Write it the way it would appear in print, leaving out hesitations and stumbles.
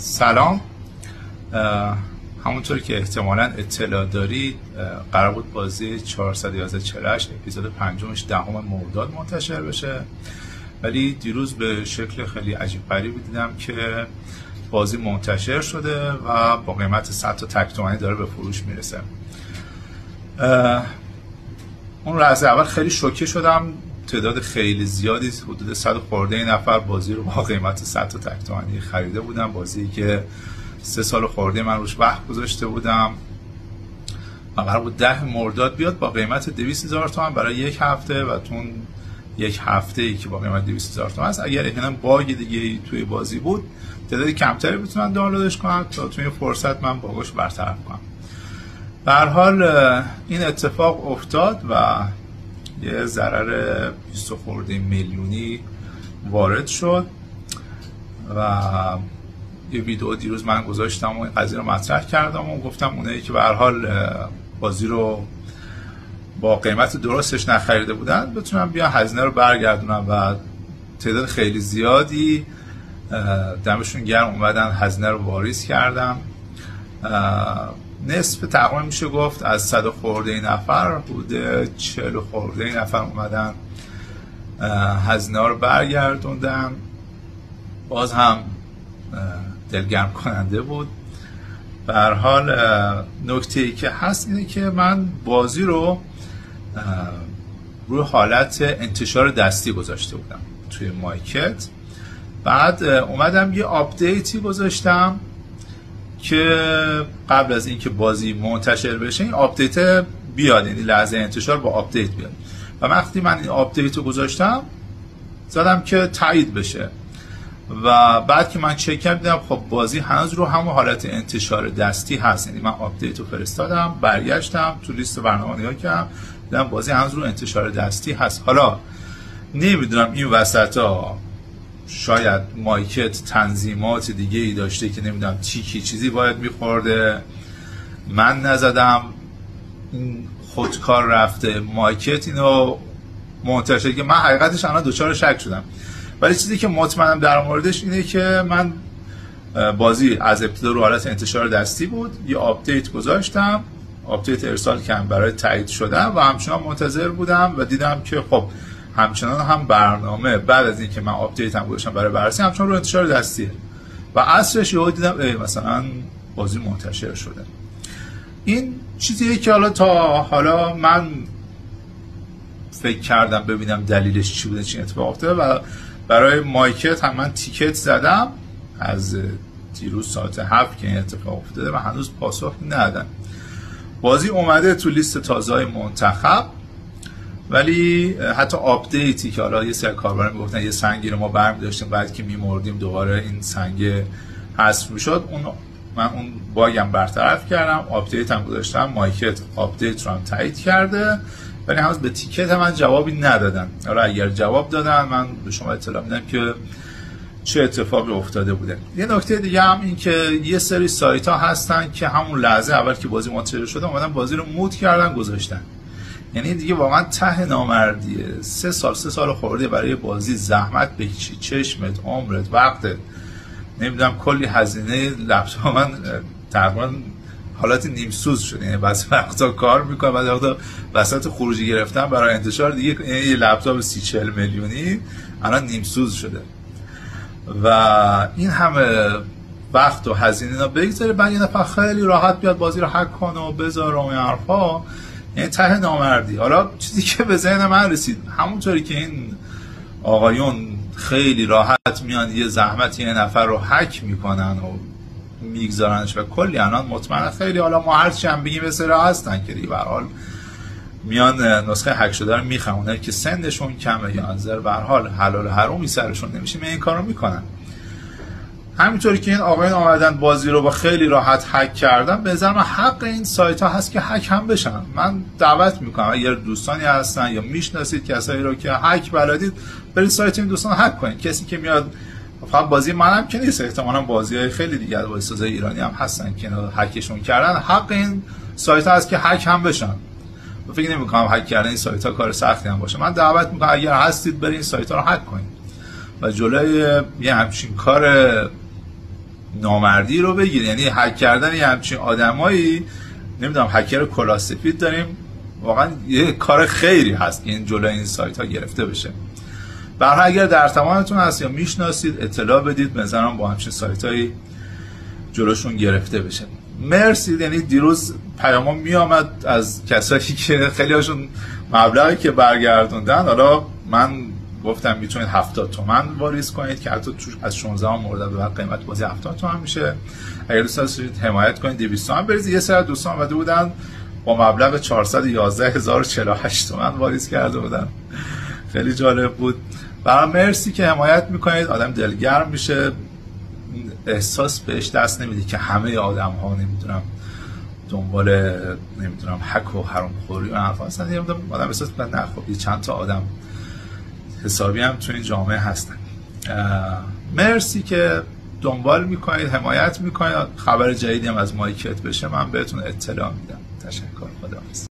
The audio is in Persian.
سلام. همونطور که احتمالاً اطلاع دارید قرار بود بازی 411-48 اپیزود 5 10 مرداد منتشر بشه، ولی دیروز به شکل خیلی عجیب غریبی دیدم که بازی منتشر شده و با قیمت 100 تا تک تومانی داره به فروش میرسه. اون لحظه اول خیلی شوکه شدم. تعداد خیلی زیادی، حدود 100 خورده نفر بازی رو با قیمت 100 تا تک تومانی خریده بودن. بازی که 3 سال خورده من روش وقت گذاشته بودم و قرار بود 10 مرداد بیاد با قیمت 200,000 تومان برای یک هفته و تون یک هفته ای که با قیمت 200,000 تومان است. اگر احیانا باگ دیگه توی بازی بود تعداد کمتری بتونن دانلودش کنن تا توی فرصت من باگش برطرف کنم. به هر حال این اتفاق افتاد و یه ضرر 20 خورده میلیونی وارد شد و یه ویدیو دیروز من گذاشتم و این قضیه رو مطرح کردم و گفتم اونایی که به هر حال بازی رو با قیمت درستش نخریده بودن بتونن بیان هزینه رو برگردونن و تعداد خیلی زیادی دمشون گرم اومدن هزینه رو واریز کردن. نصف تقریبا میشه گفت از 100 خورده نفر حدود 40 خورده نفر اومدن هزینه رو برگردوندن. باز هم دلگرم کننده بود. به هر حال نکته‌ای که هست اینه که من بازی رو روی حالت انتشار دستی گذاشته بودم توی مایکت. بعد اومدم یه آپدیتی گذاشتم که قبل از اینکه بازی منتشر بشه این آپدیت بیاد، یعنی لحظه انتشار با آپدیت بیاد. و وقتی من این آپدیت رو گذاشتم زدم که تایید بشه و بعد که من چک کردم خب بازی هنوز رو همون حالت انتشار دستی هست. یعنی من آپدیت رو فرستادم، برگشتم تو لیست برنامه نگاه کردم دیدم بازی هنوز رو انتشار دستی هست. حالا نمیدونم این وسطا شاید مایکت تنظیمات دیگه ای داشته که نمیدونم تیکی چیزی باید میخورده، من نزدم، این خودکار رفته مایکت اینو منتشر که من حقیقتش الان دوچار شک شدم. ولی چیزی که مطمئنم در موردش اینه که من بازی از ابتدا رو حالت انتشار دستی بود، یه آپدیت گذاشتم، آپدیت ارسال کردم برای تایید شدن و همچنان منتظر بودم و دیدم که خب همچنان هم برنامه بعد از اینکه من آپدیت هم گذاشتم برای بررسی همچنان رو انتشار دستیه و عصرش یهو دیدم مثلا بازی منتشر شده. این چیزیه که حالا من فکر کردم ببینم دلیلش چی بوده، چی اتفاق افتاده و برای مایکت هم من تیکت زدم از دیروز ساعت 7 که این اتفاق افتاده و هنوز پاسخ ندادن. بازی اومده تو لیست تازه‌های منتخب، ولی حتی آپدیتی که حالا یه سری کاربران میگفتن یه سنگی رو ما برمی داشتیم بعد که میمردیم دوباره این سنگ حذف میشد، من اون باگم برطرف کردم، آپدیت هم گذاشتم، مایکت آپدیت رو هم تایید کرده ولی هنوز به تیکت من جوابی ندادن. حالا اگر جواب دادن من به شما اطلاع میدم که چه اتفاقی افتاده بوده. یه نکته دیگه هم این که یه سری سایت ها هستن که همون لحظه اول که بازی منتشر شده اومدن بازی رو مود کردن گذاشتن. یعنی دیگه واقعا ته نامردیه. 3 سال خورده برای بازی زحمت بکشی، چشمت، عمرت، وقتت، نمیدونم کلی هزینه. لپتاپ من تقریبا حالت نیم سوز شده، یعنی بعضی وقتا کار میکنه بعضی وقتا وسط خروجی گرفتن برای انتشار دیگه یه لپتاپ 30-40 میلیونی الان نیم سوز شده و این همه وقت و هزینه اینا بگذاره بعد یه نفر خیلی راحت بیاد بازی رو هک کنه و بذاره و این حرفا، یعنی ته نامردی. حالا چیزی که به ذهن من رسید همونطوری که این آقایون خیلی راحت میان یه زحمت یه نفر رو هک میکنن و میگذارنش و کلی الان مطمئن خیلی حالا ما هرچی هم بگیم بسیار هستن که دیگه به هر حال میان نسخه هک شده رو میخونن که سنشون کمه یا نظر به هر حال حلال حرومی سرشون نمیشه این کارو میکنن. همینطوری که این آقایون آمدن بازی رو با خیلی راحت هک کردن، به نظر من حق این سایت ها هست که هک هم بشن. من دعوت میکنم اگر دوستانی هستن یا میشناسید کسایی رو که هک بلدید برید سایت این دوستان هک کنید. کسی که میاد فقط بازی منم که نیست، احتمالاً بازی‌های خیلی دیگه از بازیسازای ایرانی هم هستن که اینا هکشون کردن. حق این سایت ها هست که هک هم بشن. فکر نمی‌کنم هک کردن این سایت ها کار سختی هم باشه. من دعوت میکنم اگر هستید برید این سایت ها رو هک کنید و جلوی یه همچین کار نامردی رو بگیره. یعنی هک کردن یه همچین آدمایی، نمیدونم هکر کلاسفید داریم، واقعا یه کار خیری هست که این جلوی این سایت ها گرفته بشه. برای اگر در توانتون هست یا میشناسید اطلاع بدید، مثلا با همچین سایت هایی جلوشون گرفته بشه. مرسی. یعنی دیروز پیاما می آمد از کسایی که خیلی هاشون مبلغی که برگردوندن، حالا من گفتم میتونید 70 تومن واریز کنید که حتی از 16 مورد به بعد قیمت بازی 70 تومن میشه. اگر دوست داشتید حمایت کنید 200 تومن بریزید. یه سری دوستان اومده بودن با مبلغ 411048 تومن واریز کرده بودن، خیلی جالب بود. برای مرسی که حمایت میکنید، آدم دلگرم میشه، احساس بهش دست نمیده که همه آدم ها نمیدونم دنبال نمیدونم حق و حرام خوری و حرفا هستن. آدم احساس میکنه نه خب چند تا آدم حسابی هم تو این جامعه هستن. مرسی که دنبال میکنید، حمایت میکنید. خبر جدیدی هم از مایکت بشه من بهتون اطلاع میدم. تشکر. خداحافظ.